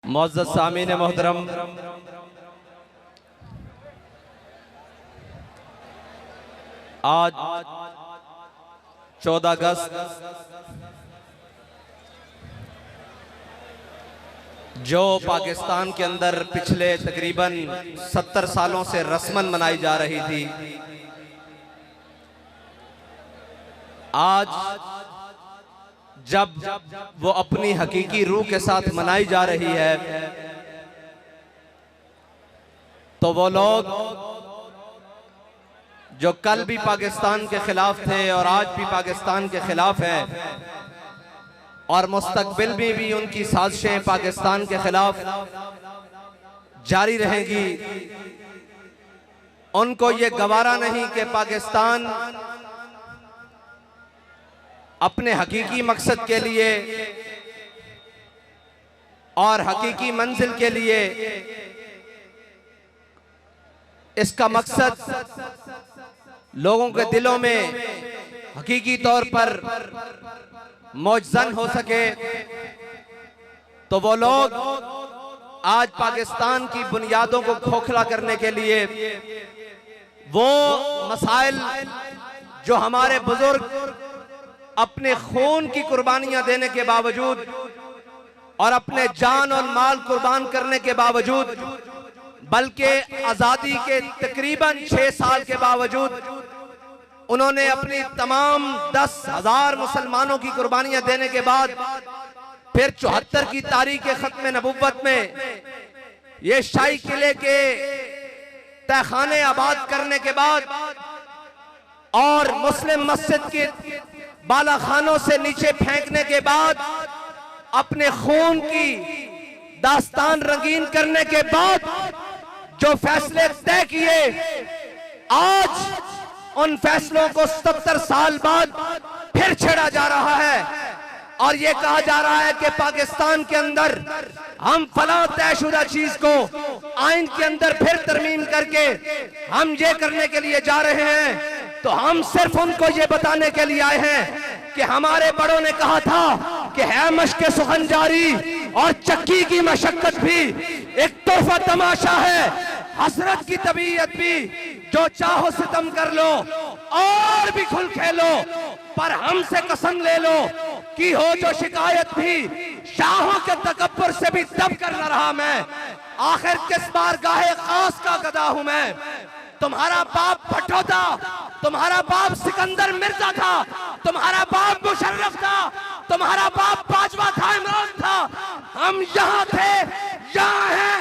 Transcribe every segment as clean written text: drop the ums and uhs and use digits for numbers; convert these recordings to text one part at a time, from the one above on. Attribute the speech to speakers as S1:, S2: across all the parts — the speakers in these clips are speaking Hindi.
S1: मुअज़्ज़ज़ सामीन मोहतरम, आज 14 अगस्त जो पाकिस्तान के अंदर पिछले तकरीबन 70 सालों से रस्मन मनाई जा रही थी, आज जब वो अपनी हकीकी रूह के साथ मनाई जा रही है, तो वो लोग जो कल भी पाकिस्तान के खिलाफ थे और आज भी पाकिस्तान के खिलाफ हैं और मुस्तकबिल में भी उनकी साजिशें पाकिस्तान के खिलाफ जारी रहेंगी, उनको ये गवारा नहीं कि पाकिस्तान अपने हकीकी मकसद के लिए और हकीकी मंजिल के लिए, इसका मकसद लोगों के दिलों में हकीकी तौर पर मौजज़न हो सके, तो वो लोग आज पाकिस्तान की बुनियादों को खोखला करने के लिए वो मसाइल जो हमारे बुजुर्ग अपने खून की कुर्बानियां देने के बावजूद और अपने जान और माल कुर्बान करने के बावजूद, बल्कि आज़ादी के तकरीबन 6 साल के बावजूद उन्होंने अपनी तमाम 10,000 मुसलमानों की कुर्बानियां देने के बाद फिर 74 की तारीख के खत्म नबुव्वत में ये शाही किले के तहखाने आबाद करने के बाद और मुस्लिम मस्जिद के बालाखानों से नीचे फेंकने के बाद, अपने खून की दास्तान रंगीन करने के बाद जो फैसले तय किए, आज उन फैसलों को 70 साल बाद फिर छेड़ा जा रहा है और ये कहा जा रहा है कि पाकिस्तान के अंदर हम फला तयशुदा चीज को आइन के अंदर फिर तरमीम करके हम ये करने के लिए जा रहे हैं। तो हम सिर्फ उनको ये बताने के लिए आए हैं कि हमारे बड़ों ने कहा था कि है मशक़ सुखन जारी और चक्की की मशक्कत भी एक तोहफा तमाशा है, हसरत की तबीयत भी जो चाहो सितम कर लो और भी खुल खेलो, पर हमसे कसम ले लो कि हो जो शिकायत भी शाहों के तकब्बुर से भी दब कर न रहा मैं, आखिर किस बार गाहे खास का गदा हूं मैं। तुम्हारा बाप भट्टो था, तुम्हारा बाप सिकंदर मिर्जा था, तुम्हारा बाप मुशर्रफ था, तुम्हारा बाप बाजवा था, इमरान था, हम यहाँ थे, यहाँ हैं,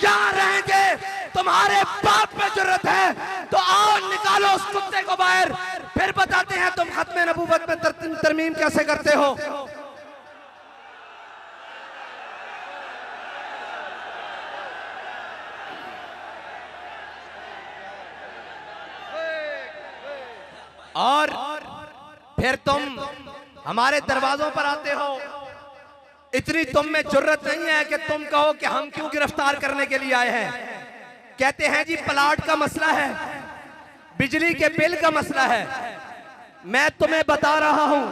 S1: यहाँ रहेंगे। तुम्हारे बाप में जुर्रत है तो आओ निकालो उस कुत्ते को बाहर, फिर बताते हैं तुम खत्म नबूवत में तरमीम कैसे करते हो। और फिर तुम हमारे दरवाजों पर आते हो, इतनी तुम में जुर्रत नहीं है कि तुम कहो कि हम क्यों गिरफ्तार करने के लिए आए हैं। कहते हैं जी प्लाट का मसला है, बिजली के बिल का मसला है। मैं तुम्हें बता रहा हूं,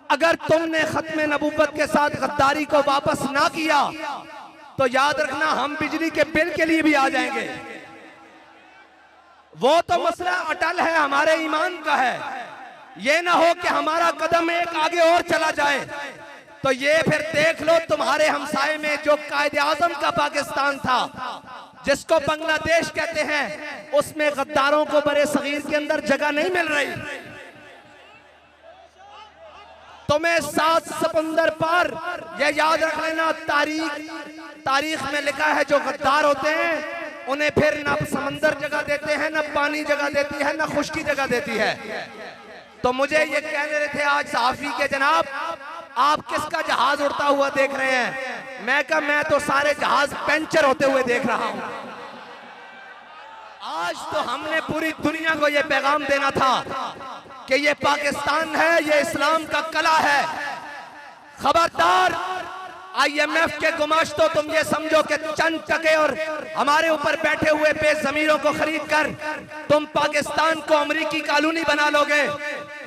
S1: अगर तुमने खत्म नबूवत के साथ गद्दारी को वापस ना किया तो याद रखना हम बिजली के बिल के लिए भी आ जाएंगे। वो तो मसला अटल है, हमारे ईमान का है। ये ना हो कि हमारा कदम एक आगे और चला जाए। तो ये फिर देख लो, तुम्हारे हमसाये में जो कायदे आजम का पाकिस्तान था, जिसको बांग्लादेश कहते हैं, उसमें गद्दारों को बड़े सगीर के अंदर जगह नहीं मिल रही। तुम्हें 7 समंदर पार, ये याद रख लेना, तारीख में लिखा है जो गद्दार होते हैं उन्हें फिर ना समंदर जगह देते हैं, ना पानी जगह देती है, ना खुश्की जगह देती है। तो मुझे ये कह रहे थे आज सहाफी के जनाब, आप किसका जहाज उड़ता हुआ देख रहे हैं? मैं कहा मैं तो सारे जहाज पंचर होते हुए देख रहा हूं। आज तो हमने पूरी दुनिया को ये पैगाम देना था कि ये पाकिस्तान है, ये इस्लाम का कला है। खबरदार, IMF के गुमाश तो तुम ये समझो कि चंद टके और हमारे ऊपर बैठे हुए बेज़मीरों को खरीद कर तुम पाकिस्तान को अमेरिकी कॉलोनी बना लोगे।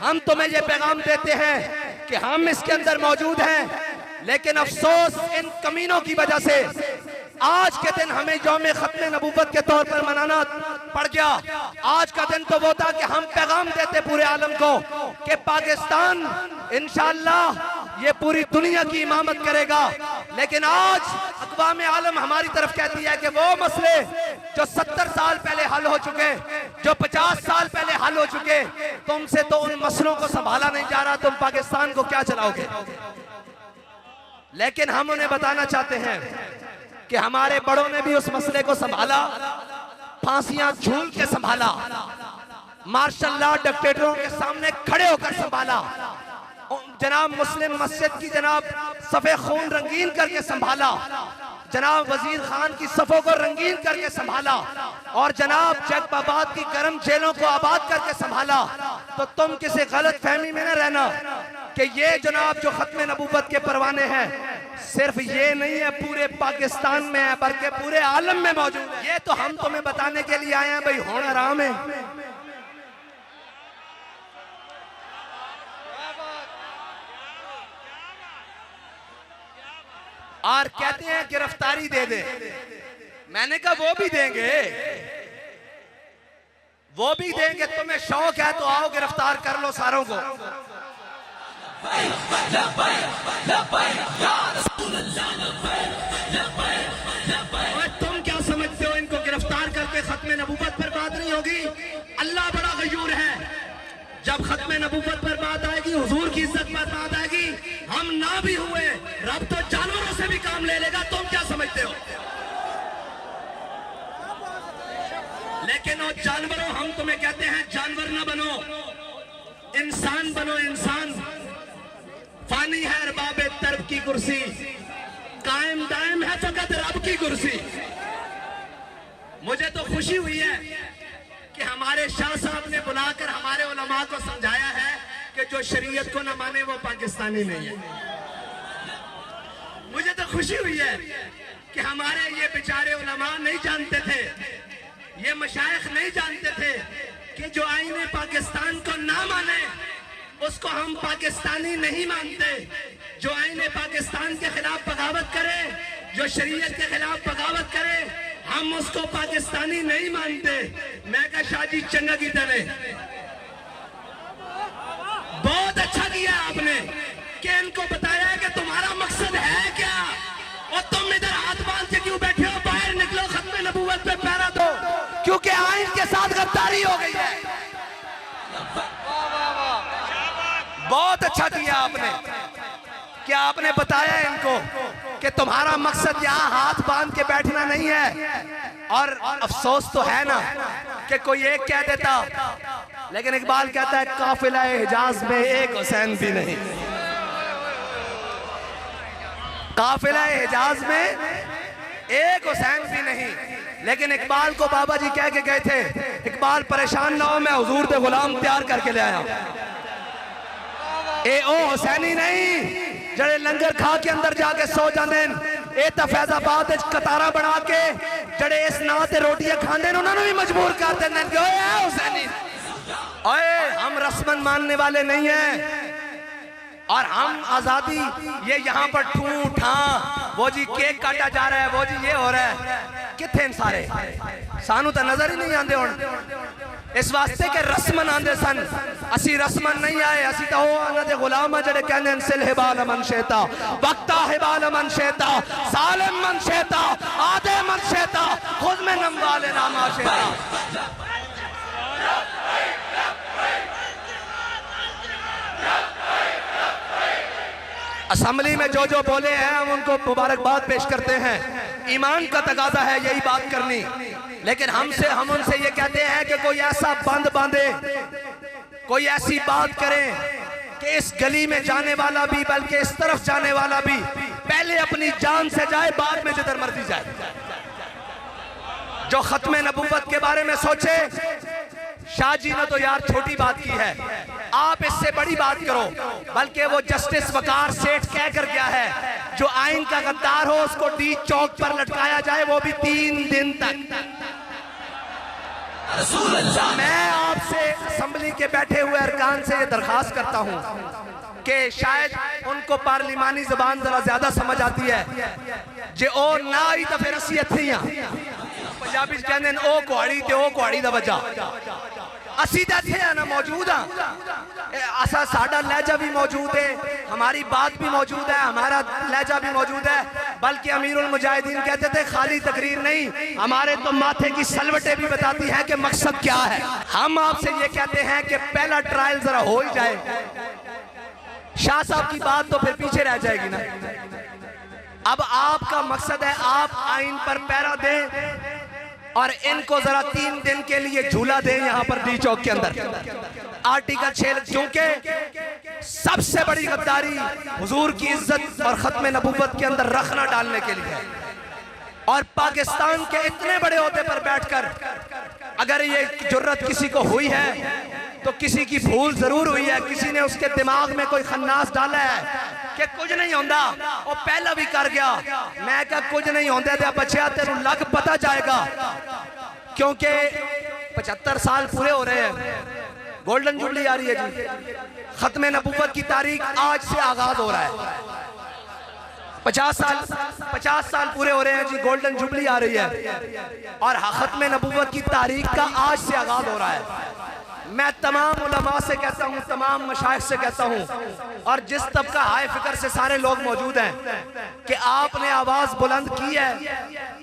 S1: हम तुम्हें ये पैगाम देते हैं कि हम इसके अंदर मौजूद हैं, लेकिन अफसोस इन कमीनों की वजह से आज के दिन हमें यौम खत्म नबूवत के तौर पर मनाना पड़ गया। आज का दिन तो वो था कि हम पैगाम देते पूरे आलम को कि पाकिस्तान इंशाअल्लाह ये पूरी दुनिया की इमामत करेगा। लेकिन आज अक़वाम आलम हमारी तरफ कहती है कि वो मसले जो 70 साल पहले हल हो चुके, जो 50 साल पहले हल हो चुके, तुमसे तो उन मसलों को संभाला नहीं जा रहा, तुम पाकिस्तान को क्या चलाओगे। लेकिन हम उन्हें बताना चाहते हैं कि हमारे बड़ों ने भी उस मसले को संभाला, फांसियां झूल के संभाला, मार्शल लॉ डिक्टेटरों के सामने खड़े होकर संभाला, जनाब मुस्लिम मस्जिद की जनाब सफे खून रंगीन करके संभाला, जनाब वजीर खान की सफों को रंगीन करके संभाला, और जनाब जैकबाबाद की गर्म जेलों को आबाद करके संभाला। तो तुम किसी गलत फहमी में न रहना कि ये जनाब जो खत्म नबूवत के परवाने हैं सिर्फ ये नहीं है पूरे पाकिस्तान में है, बल्कि पूरे आलम में मौजूद है। ये तो हम तुम्हें बताने के लिए आए हैं भाई होना आराम है। और कहते हैं गिरफ्तारी दे दे, मैंने कहा वो भी देंगे, वो भी देंगे। तुम्हें शौक है तो आओ गिरफ्तार कर लो सारों को। और तुम क्या समझते हो इनको गिरफ्तार करके खत्म नबूवत पर बात नहीं होगी? अल्लाह बड़ा गयूर है, जब खत्म नबूवत पर बात आएगी, हुजूर की इज्जत पर बात आएगी, हम ना भी हुए रब तो जानवरों से भी काम ले लेगा। तुम क्या समझते हो? लेकिन वो जानवरों, हम तुम्हें कहते हैं जानवर ना बनो, इंसान बनो। इंसान फानी है अरबाबे तरब की कुर्सी, कायम दायम है फकत रब की कुर्सी। मुझे तो खुशी हुई है कि हमारे शाह साहब ने बुलाकर हमारे उलमा को समझाया है कि जो शरीयत को न माने वो पाकिस्तानी नहीं है। मुझे तो खुशी हुई है कि हमारे ये बेचारे उलमा नहीं जानते थे, ये मशाइख नहीं जानते थे कि जो आईने पाकिस्तान को ना माने उसको हम पाकिस्तानी नहीं मानते। जो आईने पाकिस्तान के खिलाफ बगावत करे, जो शरीयत के खिलाफ बगावत करे, हम उसको पाकिस्तानी नहीं मानते। मैं कहा शाह जी चंगा की तरह बहुत अच्छा किया आपने कि इनको बताया कि तुम्हारा मकसद है क्या, और तुम इधर हाथ बांध के क्यों बैठे हो? बाहर निकलो, खत्म नबूवत पे पहरा दो, क्योंकि आइन के साथ गद्दारी हो गई है। बहुत अच्छा किया आपने कि आपने बताया इनको कि तुम्हारा मकसद यहाँ हाथ बांध के बैठना नहीं है। और अफसोस तो है ना कि कोई एक कह देता, लेकिन इकबाल कहता है काफिला हिजाज में एक हुसैन भी नहीं, काफिला हिजाज में एक हुसैन भी नहीं। लेकिन इकबाल को बाबा जी कह के गए थे, इकबाल परेशान ना हो, मैं हुजूर दे गुलाम तैयार करके ले आया। ए ओ हुसैनी नहीं जड़े लंगर खा के अंदर जाके सो जाते, ए तो फैजाबाद कतारा बना के जड़े इस ना ते रोटियां खाते उन्होंने भी मजबूर कर देंगे कि ओए हुसैनी। ओए हम रस्मन मानने वाले नहीं हैं, और हम आजादी ये यहाँ पर ठू ठा वो जी केक काटा जा रहा है, वो जी ये हो रहा है, किथे सारे सानू तो नजर ही नहीं आते हुण। इस वास्ते के रस्मन आंदे सन, असी रस्मन नहीं आए, असी तो वो आना दे गुलाम है जड़े कहने सिल हिबाल मन शेता, वक्ता हिबाल मन शेता, सालिम मन शेता, आदे मन शेता, खुद में नमवाले नामा शेता। असेंबली में जो जो बोले हैं हम उनको मुबारकबाद पेश करते हैं, ईमान का तकाजा है यही बात करनी। लेकिन हम उनसे ये कहते हैं कि कोई ऐसा बंद बांधे, कोई ऐसी बात करे कि इस गली में जाने वाला भी बल्कि इस तरफ जाने वाला भी पहले अपनी जान से जाए, बाद में जिधर मर्जी जाए। जो खत्म नबूवत के बारे में सोचे, शाह जी ने तो यार छोटी बात की है, आप इससे बड़ी बात करो। बल्कि वो जस्टिस वकार सेठ कह कर गया है, जो आइन का गद्दार हो उसको डी चौक पर लटकाया जाए, वो भी 3 दिन तक। मैं आपसे असेंबली के बैठे हुए अरकान से ये दरखास्त करता हूं कि कि शायद उनको पार्लिमानी जबान जरा ज्यादा समझ आती है जे ओ ना आई तो फिर असी इत्थे ही हां। पंजाबी कहंदे ने ओ कुहाड़ी ते ओ कुहाड़ी दा वजह असी तो इत्थे हां ना, मौजूद हां। असा साडा लहजा भी मौजूद है, हमारी बात भी मौजूद है, हमारा लहजा भी मौजूद है। बल्कि अमीरुल मुजाहिदीन कहते थे खाली तकरीर नहीं, हमारे तो माथे की सलवटें भी बताती हैं कि मकसद क्या है। हम आपसे ये कहते हैं कि पहला ट्रायल जरा हो ही जाए। शाह साहब की बात तो फिर पीछे रह जाएगी ना। अब आपका मकसद है आप आइन पर पैरा दें और इनको जरा 3 दिन के लिए झूला दें यहाँ पर डी चौक के अंदर। आर्टिकल 6 क्योंकि सबसे बड़ी गद्दारी हुजूर की इज्जत और खत्म नबूवत के अंदर रखना डालने के लिए है। और पाकिस्तान के इतने बड़े ओहदे पर बैठकर अगर ये जुर्रत किसी को हुई है तो किसी की भूल जरूर हुई है, किसी ने उसके दिमाग में कोई खन्नास डाला है कि कुछ नहीं होता, वो पहला भी कर गया। मैं क्या कुछ नहीं होता तो बच्चा तेरू लग पता जाएगा, क्योंकि 75 साल पूरे हो रहे हैं, गोल्डन जुबली आ रही है जी। खत्म नबूवत की तारीख आज से आगाज हो रहा है। 50 साल पूरे हो रहे हैं जी, गोल्डन जुबली आ रही है और खत्म नबूवत की तारीख का आज से आगाज हो रहा है। मैं तमाम उलमा से कहता हूँ, तमाम मशाइख से कहता हूँ और जिस तबका हाय फिक्र से सारे लोग मौजूद हैं कि आपने आवाज बुलंद की है,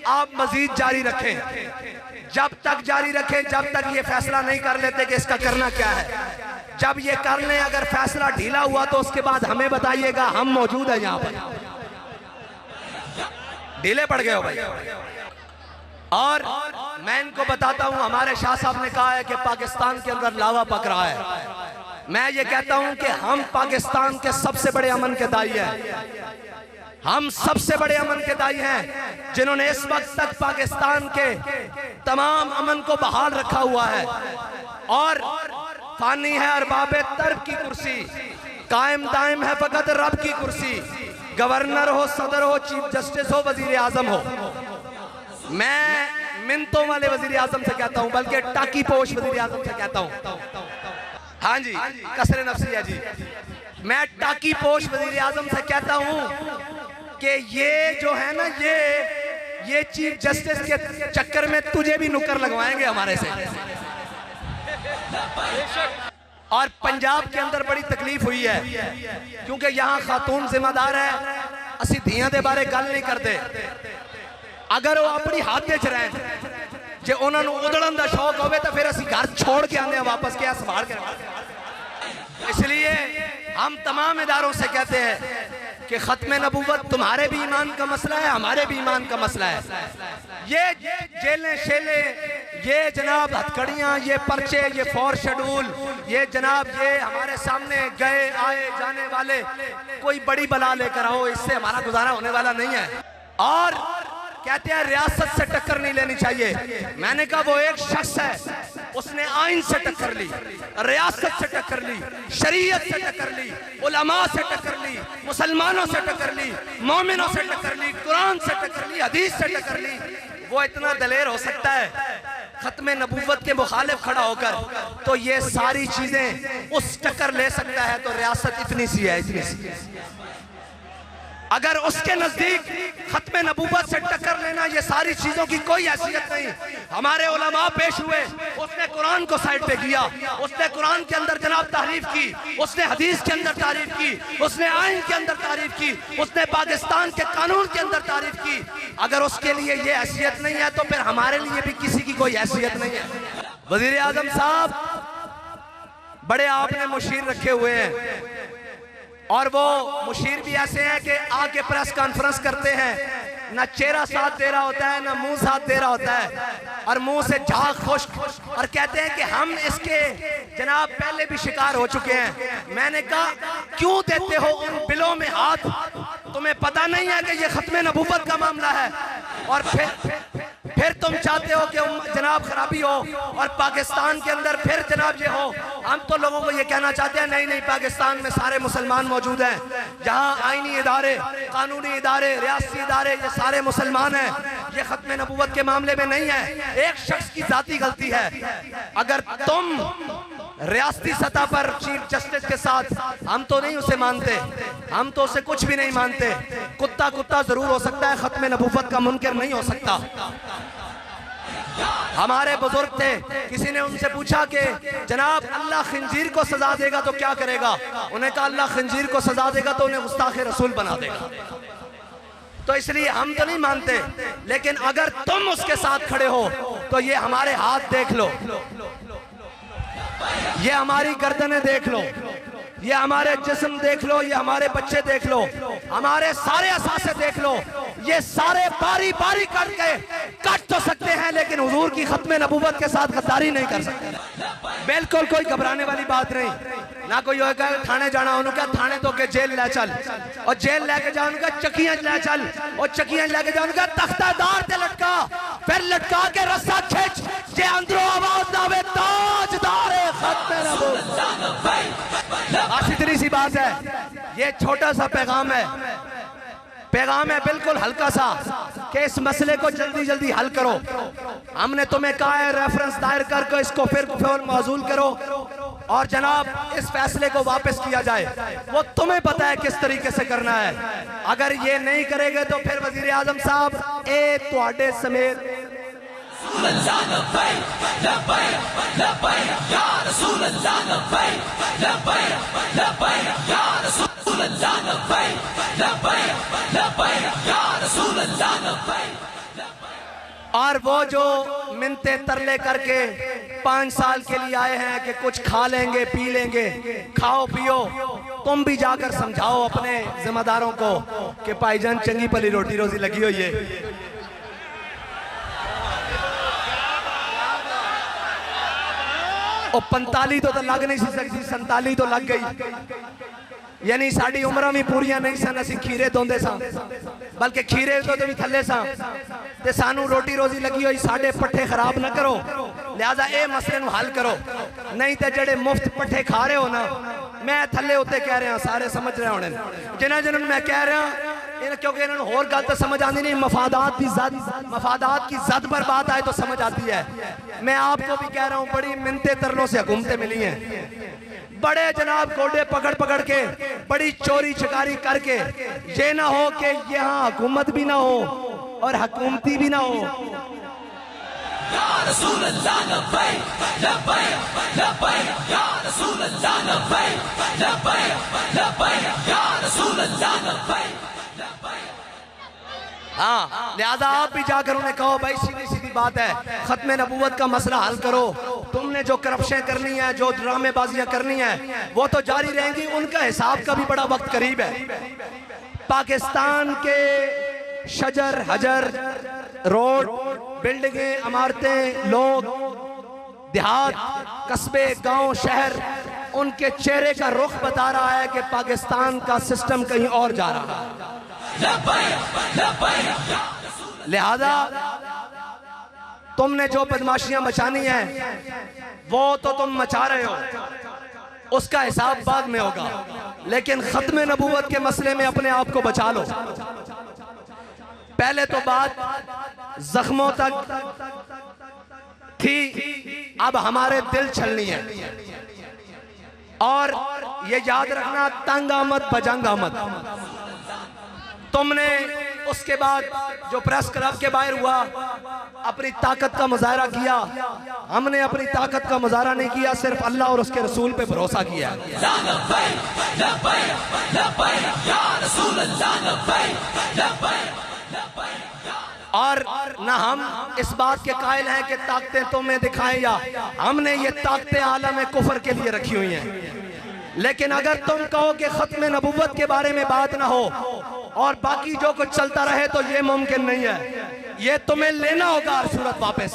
S1: आप मजीद जारी रखें। जब तक जारी रखें जब तक ये फैसला नहीं कर लेते कि इसका करना क्या है। जब ये कर लें, अगर फैसला ढीला हुआ तो उसके बाद हमें बताइएगा, हम मौजूद हैं यहाँ पर। ढीले पड़ गए हो भाई। और मैं इनको बताता हूं, हमारे शाह साहब ने कहा है कि पाकिस्तान के अंदर लावा पक रहा है। मैं ये कहता हूं कि हम पाकिस्तान के सबसे बड़े अमन के दाई हैं। हम सबसे बड़े अमन के दाई हैं जिन्होंने इस वक्त तक पाकिस्तान के तमाम अमन को बहाल रखा हुआ है। और फानी है अरबाबे तर्ब की कुर्सी, कायम दायम है फकत रब की कुर्सी। गवर्नर हो, सदर हो, चीफ जस्टिस हो, वजीर आजम हो, मैं मिन्नतों वाले वजीर आजम से कहता हूं, बल्कि टाकी पोश वजीर आजम से कहता हूं। हाँ जी, कसरे नफ्सिया जी, मैं टाकी पोश वजीर आजम से कहता हूं कि ये जो है ना, ये चीफ जस्टिस के चक्कर में तुझे भी नुक्कर लगवाएंगे हमारे से। और पंजाब के अंदर बड़ी तकलीफ हुई है क्योंकि यहाँ खातून जिम्मेदार है, असी धियां दे बारे गल नहीं करते। अगर वो अपनी हाथ च रहे जे उन्होंने उधड़न का शौक हो तो फिर असी घर छोड़ के आने वापस क्या संभाल के। इसलिए हम तमाम इदारों से कहते हैं कि खत्म नबूवत तुम्हारे भी ईमान का मसला है, हमारे भी ईमान का मसला है। ये जेलें शेलें, ये जनाब हथकड़ियाँ, ये पर्चे, ये 4 शेड्यूल, ये जनाब ये हमारे सामने गए आए जाने वाले कोई बड़ी बला लेकर आओ, इससे हमारा गुजारा होने वाला नहीं है। और कहते हैं रियासत से टक्कर नहीं लेनी चाहिए। मैंने कहा वो एक शख्स है, उसने आइन से टक्कर ली, रियासत से टक्कर ली, शरीयत से टक्कर ली, उलमा से टक्कर ली, मुसलमानों से टक्कर ली, मोमिनों से टक्कर ली, कुरान से टक्कर ली, हदीस से टक्कर ली। वो इतना दलेर हो सकता है खत्म नबूवत के मुखालिफ खड़ा होकर, तो ये सारी चीजें उस टक्कर ले सकता है। तो रियासत इतनी सी है, इतनी सी। अगर उसके नजदीक खत्म नबूवत से टक्कर लेना, ये सारी चीजों की कोई हैसियत नहीं। हमारे उलमा पेश हुए, उसने कुरान को साइड पे किया, उसने कुरान के अंदर जनाब तारीफ की, उसने हदीस के अंदर तारीफ की, उसने आइन के अंदर तारीफ की, उसने पाकिस्तान के कानून के अंदर तारीफ की। अगर उसके लिए ये हैसियत नहीं है तो फिर हमारे लिए भी किसी की कोई हैसियत नहीं है। वजीर आजम साहब बड़े आपने मुशीर रखे हुए हैं और वो मुशीर भी ऐसे हैं कि आके प्रेस कॉन्फ्रेंस करते हैं, ना चेहरा साथ दे रहा होता है ना मुंह साथ दे रहा होता है, और मुंह से झाग खुश्क, और कहते हैं कि हम इसके जनाब पहले भी शिकार हो चुके हैं। मैंने कहा क्यों देते हो उन बिलों में हाथ? तुम्हें पता नहीं है कि ये खत्म नबूवत का मामला है? और फिर तुम चाहते हो कि जनाब खराबी हो और पाकिस्तान के अंदर फिर जनाब ये हो। हम तो लोगों को ये कहना चाहते हैं नहीं नहीं, पाकिस्तान में सारे मुसलमान मौजूद हैं, जहाँ आईनी इदारे, कानूनी इदारे, रियासती इदारे, ये सारे मुसलमान हैं। ये खत्म नबूवत के मामले में नहीं है, एक शख्स की जाती गलती है। अगर तुम रियासती सतह पर चीफ जस्टिस के साथ हम तो नहीं उसे मानते, हम तो उसे कुछ भी नहीं मानते। कुत्ता कुत्ता जरूर हो सकता है, खत्म नबूवत का मुनकर नहीं हो सकता। हमारे बुजुर्ग थे, किसी ने उनसे पूछा कि जनाब अल्लाह खंजीर को सजा देगा तो क्या करेगा? उन्हें कहा अल्लाह खंजीर को सजा देगा तो उन्हें गुस्ताखे रसूल बना देगा। तो इसलिए हम तो नहीं मानते, लेकिन अगर तुम उसके साथ खड़े हो तो ये हमारे हाथ देख लो, ये हमारी गर्दनें देख लो, ये हमारे जिस्म देख लो, ये हमारे बच्चे देख लो, हमारे सारे असासे देख लो। ये सारे बारी बारी करके कट तो सकते हैं, लेकिन हुजूर की खत्म नबूवत के साथ गद्दारी नहीं कर सकते। बिल्कुल कोई घबराने वाली बात नहीं। ना कोई होगा थाने जाना, उन्होंने कहा थाने तो के जेल ले चल, और जेल लेके जाओ उनका चकियां ले चल, और चकियां लेके जाओ उनका तख्तादार ते लटका, फिर लटका के रस्सा खींच जे अंदरों आवाज आवे ताजदार खत्म नबूवत। आज इतनी सी बात है, ये छोटा सा पैगाम है, पैगाम है बिल्कुल हल्का सा कि इस मसले को जल्दी जल्दी हल करो। हमने तुम्हें कहा है रेफरेंस दायर करके इसको फिर मौजूल करो और जनाब इस फैसले को वापस किया जाए। वो तुम्हें पता है किस तरीके से करना है। अगर ये नहीं करेंगे तो फिर वजीर आजम साहब ए तुहाडे समेत और वो जो मिन्नते तरले करके 5 साल के लिए आए हैं कि कुछ खा लेंगे पी लेंगे, खाओ पियो, तुम भी जाकर समझाओ अपने जिम्मेदारों को कि भाईजान चंगी भली रोटी रोजी लगी हुई है। और 45 तो लग नहीं सी सकती, 47 तो लग गई, यानी साड़ी उम्र भी पूरियां नहीं सन। असी खीरे धोंदे सा, बल्कि खीरे तो भी थले सा, ते सानू रोटी रोजी लगी हुई, साडे पट्ठे खराब ना करो। लिहाजा ए मसले नू हल करो, नहीं तो जेडे मुफ्त पट्ठे खा रहे हो ना, मैं थले उत्ते कह रहा, सारे समझ रहे होने जिन्हें जिन्होंने मैं कह रहा, क्योंकि इन्होंने होर गल तो समझ आती नहीं, मफादात की जद पर बात आए तो समझ आती है। मैं आपको भी कह रहा हूँ, बड़ी मिन्नते तरलों से हुकूमतें मिली हैं, बड़े जनाब गोडे पकड़ पकड़ के, बड़ी चोरी चकारी करके, ये ना हो कि यहाँ हुकूमत भी ना हो और हुकूमती भी ना हो। हाँ, लिहाजा आप भी जाकर उन्हें कहो भाई सीधी सीधी बात है, खत्म नबूवत का मसला हल करो। तुमने जो करप्शन करनी है, जो ड्रामेबाजियां करनी है, वो तो जारी रहेंगी, उनका हिसाब का भी बड़ा वक्त करीब है। पाकिस्तान के शजर हजर, रोड, बिल्डिंगें, इमारतें, लोग, देहात, कस्बे, गांव, शहर, उनके चेहरे का रुख बता रहा है कि पाकिस्तान का सिस्टम कहीं और जा रहा है। लिहाजा तुमने जो बदमाशियां मचानी है वो तो तुम मचा रहे हो, उसका हिसाब बाद में होगा, लेकिन खत्म नबूवत के मसले में अपने आप को बचा लो। पहले तो बात जख्मों तक थी, अब हमारे दिल छलनी है। और ये याद रखना, तंग आमद बजंग आमद। तुमने उसके बाद जो प्रेस क्लब के बाहर हुआ, अपनी ताकत का मुजाहरा किया, हमने अपनी ताकत का मुजाहरा नहीं किया, सिर्फ अल्लाह और उसके रसूल पे भरोसा किया। और ना हम इस बात के कायल हैं कि ताकतें तुम्हें दिखाएं, या हमने ये ताकतें आलम कुफर के लिए रखी हुई हैं। लेकिन अगर तुम कहो कि खत्म नबूवत के बारे में बात ना हो और बाकी जो कुछ चलता रहे, तो ये मुमकिन नहीं है। ये तुम्हें लेना होगा हर सूरत वापस,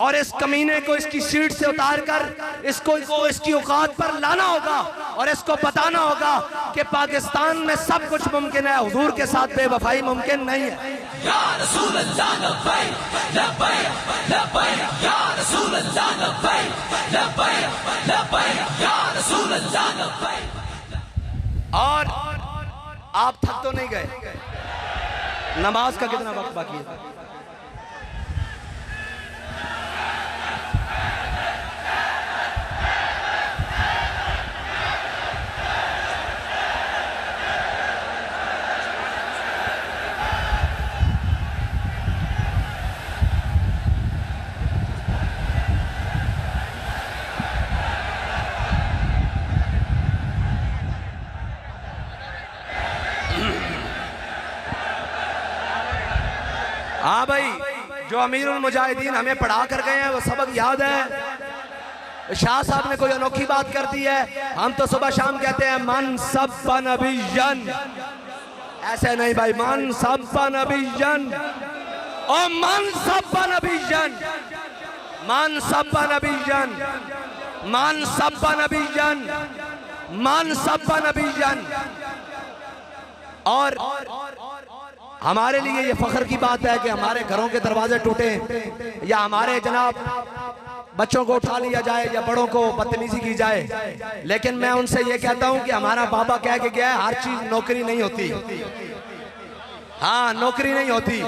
S1: और इस कमीने को इसकी सीट से उतार कर इसको इसकी औकात पर लाना होगा, और इसको बताना होगा कि पाकिस्तान में सब कुछ मुमकिन है, हुजूर के साथ बेवफाई मुमकिन नहीं है। या रसूल अल्लाह लब्बैक लब्बैक लब्बैक या रसूल अल्लाह लब्बैक लब्बैक लब्बैक या रसूल अल्लाह लब्बैक। और आप थक तो नहीं गए? नमाज का कितना वक्त बाकी है? हाँ भाई, जो अमीरुल मुजाहिदीन हमें पढ़ा कर गए हैं वो सबक याद है। शाह साहब ने कोई अनोखी बात कर दी है। हम तो सुबह शाम कहते हैं मन सब्बा नबिय्यन, ऐसे नहीं भाई, मन सब्बा नबिय्यन और मन सब्बा नबिय्यन, मन सब्बा नबिय्यन, मन सब्बा नबिय्यन, मन सब्बा नबिय्यन। और हमारे लिए ये फख्र की बात है कि हमारे घरों के दरवाजे टूटे या हमारे जनाब बच्चों को उठा लिया जाए या बड़ों को बदतमीजी की जाए, लेकिन मैं उनसे ये कहता हूं कि हमारा बाबा कह के गया है हर चीज नौकरी नहीं होती। हाँ, नौकरी नहीं होती।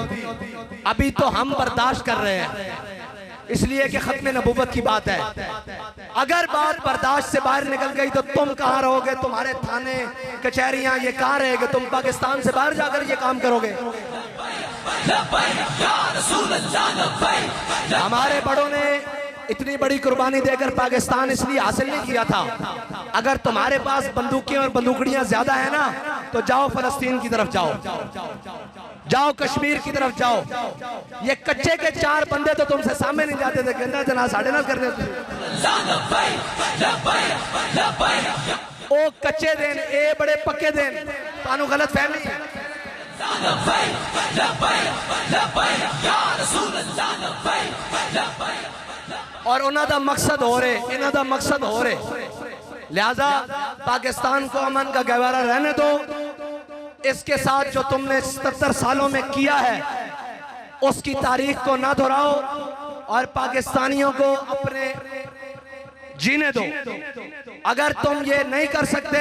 S1: अभी तो हम बर्दाश्त कर रहे हैं इसलिए कि खत्म नबूवत की बात है। अगर बात बर्दाश्त से बाहर निकल गई तो तुम कहाँ रहोगे? तुम्हारे थाने कचहरियां ये कहाँ रहेंगे? तुम पाकिस्तान से बाहर जाकर ये काम करोगे। हमारे बड़ों ने इतनी बड़ी कुर्बानी देकर पाकिस्तान इसलिए हासिल नहीं किया था। अगर तुम्हारे पास बंदूकें और बंदूकड़ियां ज्यादा है ना तो जाओ फलस्तीन की तरफ जाओ, जाओ कश्मीर की तरफ जाओ। ये कच्चे के चार बंदे तो तुमसे सामने नहीं जाते थे, कहना जना साढ़े ना करने ओ कच्चे देन ए बड़े पक्के देन, तानू गलत फहमी है। और उन्हों का मकसद हो रहे, इन्हों का मकसद हो रहे। लिहाजा पाकिस्तान को अमन का गहवारा रहने दो। इसके साथ जो तुमने 77 सालों में किया है उसकी तारीख को ना दोहराओ और पाकिस्तानियों को अपने जीने दो। अगर तुम ये नहीं कर सकते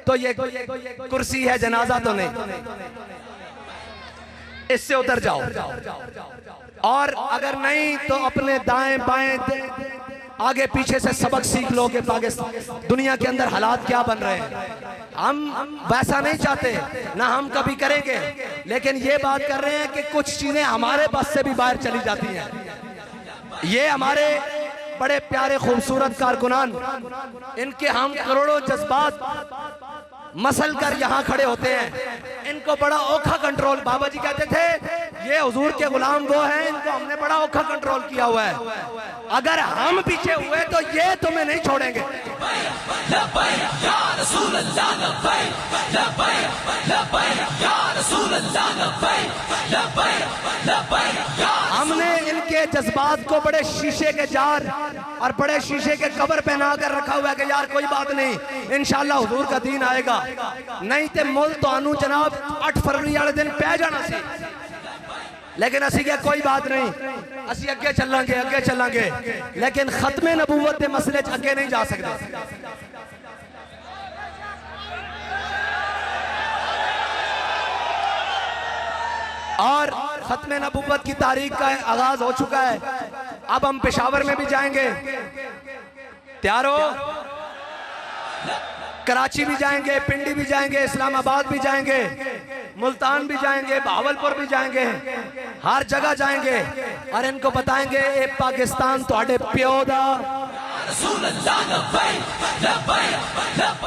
S1: तो ये कुर्सी है, जनाजा तो नहीं, इससे उतर जाओ। और अगर नहीं तो अपने दाएं बाएं आगे पीछे से सबक सीख लो कि पाकिस्तान दुनिया के अंदर हालात क्या बन रहे हैं। हम वैसा नहीं चाहते, ना हम कभी करेंगे, लेकिन ये बात कर रहे हैं कि कुछ चीजें हमारे बस से भी बाहर चली जाती हैं। ये हमारे बड़े प्यारे खूबसूरत कारकुनान, इनके हम करोड़ों जज्बात मसल कर यहाँ खड़े होते हैं। इनको बड़ा औखा कंट्रोल, बाबा जी कहते थे ये हुजूर के गुलाम वो हैं, इनको हमने बड़ा औखा कंट्रोल किया हुआ है। अगर हम पीछे हुए तो ये तुम्हें नहीं छोड़ेंगे। हमने इनके जज्बात को बड़े शीशे के जार और बड़े शीशे के कवर पहना कर रखा हुआ है कि यार कोई बात नहीं, इंशाल्लाह हुजूर का दीन आएगा। नहीं तो मुल तो जनाब 8 फरवरी वाले दिन पै जाना सी, लेकिन असी क्या कोई बात नहीं, असी अगे चलांगे, अगे चलांगे, लेकिन खत्मे नबूवत के मसले च अगे नहीं जा सकते। और खत्मे नबूवत की तारीख का आगाज हो चुका है। अब हम पेशावर में भी जाएंगे, तैयार हो? कराची भी जाएंगे, पिंडी भी जाएंगे, इस्लामाबाद भी जाएंगे, मुल्तान भी जाएंगे, भावलपुर भी जाएंगे, हर जगह जाएंगे और इनको बताएंगे ए पाकिस्तान तुहाडे प्यो दा